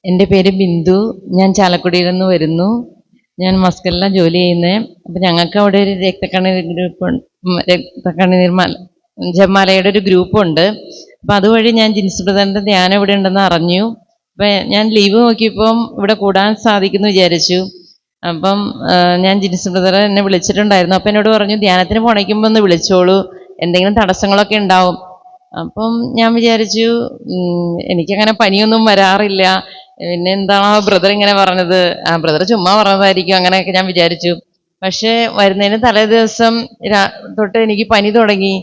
എൻ്റെ പേര് ബിന്ദു. ഞാൻ ചാലക്കുടിയിൽ നിന്ന് വരുന്നു. ഞാൻ മസ്കലിലാണ് ജോലി ചെയ്യുന്നത്. അപ്പം ഞങ്ങൾക്ക് അവിടെ ഒരു രക്തക്കണ്ണീർ ഗ്രൂപ്പ്, രക്തക്കണ്ണീർ ജപമാലയുടെ ഒരു ഗ്രൂപ്പുണ്ട്. അപ്പം അതുവഴി ഞാൻ ജിൻസ് ബ്രദറിൻ്റെ ധ്യാനം ഇവിടെ ഉണ്ടെന്ന് അറിഞ്ഞു. അപ്പം ഞാൻ ലീവ് നോക്കിയപ്പം ഇവിടെ കൂടാൻ സാധിക്കുമെന്ന് വിചാരിച്ചു. അപ്പം ഞാൻ ജിൻസ് ബ്രദർ എന്നെ വിളിച്ചിട്ടുണ്ടായിരുന്നു. അപ്പം എന്നോട് പറഞ്ഞു, ധ്യാനത്തിന് പോണേക്കുമ്പോൾ ഒന്ന് വിളിച്ചോളൂ, എന്തെങ്കിലും തടസ്സങ്ങളൊക്കെ ഉണ്ടാവും. അപ്പം ഞാൻ വിചാരിച്ചു, എനിക്കങ്ങനെ പനിയൊന്നും വരാറില്ല, പിന്നെ എന്താണോ ബ്രദർ ഇങ്ങനെ പറഞ്ഞത്, ബ്രദർ ചുമ്മാ പറഞ്ഞതായിരിക്കും, അങ്ങനെയൊക്കെ ഞാൻ വിചാരിച്ചു. പക്ഷേ വരുന്നതിന് തലേ ദിവസം തൊട്ട് എനിക്ക് പനി തുടങ്ങി.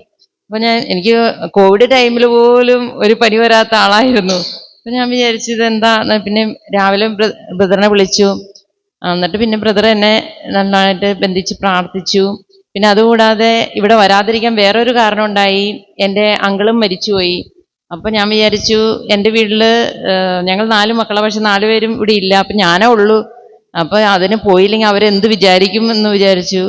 അപ്പം എനിക്ക് കോവിഡ് ടൈമിൽ പോലും ഒരു പനി വരാത്ത ആളായിരുന്നു. അപ്പം ഞാൻ വിചാരിച്ചു ഇതെന്താ. പിന്നെ രാവിലെ ബ്രദറിനെ വിളിച്ചു. എന്നിട്ട് പിന്നെ ബ്രദർ എന്നെ നന്നായിട്ട് ബന്ധിച്ച് പ്രാർത്ഥിച്ചു. പിന്നെ അതുകൂടാതെ ഇവിടെ വരാതിരിക്കാൻ വേറൊരു കാരണം ഉണ്ടായി. എൻ്റെ അങ്കിളും മരിച്ചുപോയി. അപ്പം ഞാൻ വിചാരിച്ചു, എൻ്റെ വീട്ടിൽ ഞങ്ങൾ 4 മക്കളാണ്, പക്ഷെ 4 പേരും ഇവിടെ ഇല്ല. അപ്പം ഞാനേ ഉള്ളൂ. അപ്പോൾ അതിന് പോയില്ലെങ്കിൽ അവരെന്ത് വിചാരിക്കും എന്ന് വിചാരിച്ചു.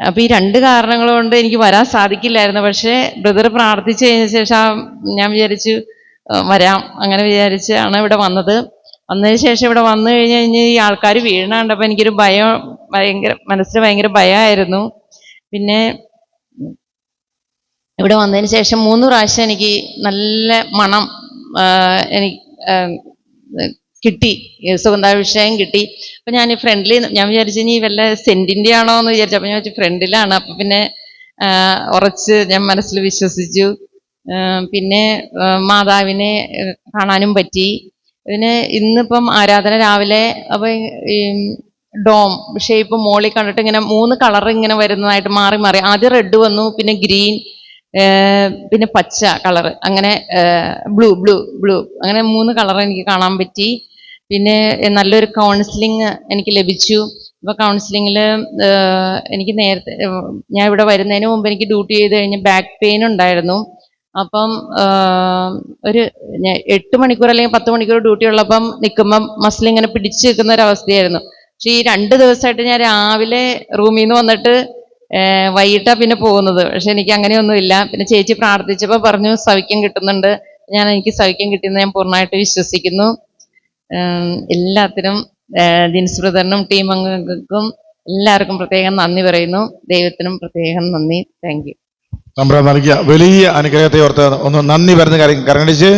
അപ്പോൾ ഈ 2 കാരണങ്ങൾ കൊണ്ട് എനിക്ക് വരാൻ സാധിക്കില്ലായിരുന്നു. പക്ഷേ ബ്രദർ പ്രാർത്ഥിച്ചു കഴിഞ്ഞ ശേഷം ഞാൻ വിചാരിച്ചു വരാം, അങ്ങനെ വിചാരിച്ചാണ് ഇവിടെ വന്നത്. വന്നതിന് ശേഷം ഇവിടെ വന്നു കഴിഞ്ഞ് ഈ ആൾക്കാർ വീഴണ കണ്ടപ്പോൾ എനിക്കൊരു ഭയം, മനസ്സിൽ ഭയങ്കര ഭയമായിരുന്നു. പിന്നെ ഇവിടെ വന്നതിന് ശേഷം 3 പ്രാവശ്യം എനിക്ക് നല്ല മണം എനിക്ക് കിട്ടി, സുഗന്ധാഭിഷേകം കിട്ടി. അപ്പം ഞാൻ ഞാൻ വിചാരിച്ചു ഇനി വല്ല സെൻറ്റിൻ്റെ ആണോ എന്ന് വിചാരിച്ചു. അപ്പം ഞാൻ വിചാരിച്ചു ഫ്രണ്ടിലാണ്. അപ്പം പിന്നെ ഉറച്ച് ഞാൻ മനസ്സിൽ വിശ്വസിച്ചു. പിന്നെ മാതാവിനെ കാണാനും പറ്റി. പിന്നെ ഇന്നിപ്പം ആരാധന രാവിലെ അപ്പം ഈ ഡോം ഷേപ്പ് മോളിൽ കണ്ടിട്ട് ഇങ്ങനെ 3 കളർ ഇങ്ങനെ വരുന്നതായിട്ട് മാറി മാറി, ആദ്യം റെഡ് വന്നു, പിന്നെ ഗ്രീൻ, പിന്നെ പച്ച കളർ, അങ്ങനെ ബ്ലൂ അങ്ങനെ 3 കളർ എനിക്ക് കാണാൻ പറ്റി. പിന്നെ നല്ലൊരു കൗൺസിലിംഗ് എനിക്ക് ലഭിച്ചു. അപ്പോൾ കൗൺസിലിങ്ങിൽ എനിക്ക് നേരത്തെ, ഞാൻ ഇവിടെ വരുന്നതിന് മുമ്പ് എനിക്ക് ഡ്യൂട്ടി ചെയ്ത് കഴിഞ്ഞ് ബാക്ക് പെയിൻ ഉണ്ടായിരുന്നു. അപ്പം ഒരു 8 മണിക്കൂർ അല്ലെങ്കിൽ 10 മണിക്കൂർ ഡ്യൂട്ടി ഉള്ളപ്പം നിൽക്കുമ്പം മസിൽ ഇങ്ങനെ പിടിച്ച് നിൽക്കുന്ന ഒരവസ്ഥയായിരുന്നു. പക്ഷേ ഈ 2 ദിവസമായിട്ട് ഞാൻ രാവിലെ റൂമിൽ നിന്ന് വന്നിട്ട് വൈകിട്ടാണ് പിന്നെ പോകുന്നത്. പക്ഷെ എനിക്ക് അങ്ങനെയൊന്നുമില്ല. പിന്നെ ചേച്ചി പ്രാർത്ഥിച്ചപ്പോൾ പറഞ്ഞു സൗഖ്യം കിട്ടുന്നുണ്ട്. എനിക്ക് സൗഖ്യം കിട്ടിയെന്ന് ഞാൻ പൂർണ്ണമായിട്ട് വിശ്വസിക്കുന്നു. എല്ലാത്തിനും ജിൻസ് ബ്രദറിനും ടീം അംഗങ്ങൾക്കും എല്ലാവർക്കും പ്രത്യേകം നന്ദി പറയുന്നു. ദൈവത്തിനും പ്രത്യേകം നന്ദി. Thank you. നൽകിയ വലിയ അനുഗ്രഹത്തെ ഓർത്ത് ഒന്ന് നന്ദി പറഞ്ഞ കാര്യം കരങ്ങളിച്ച്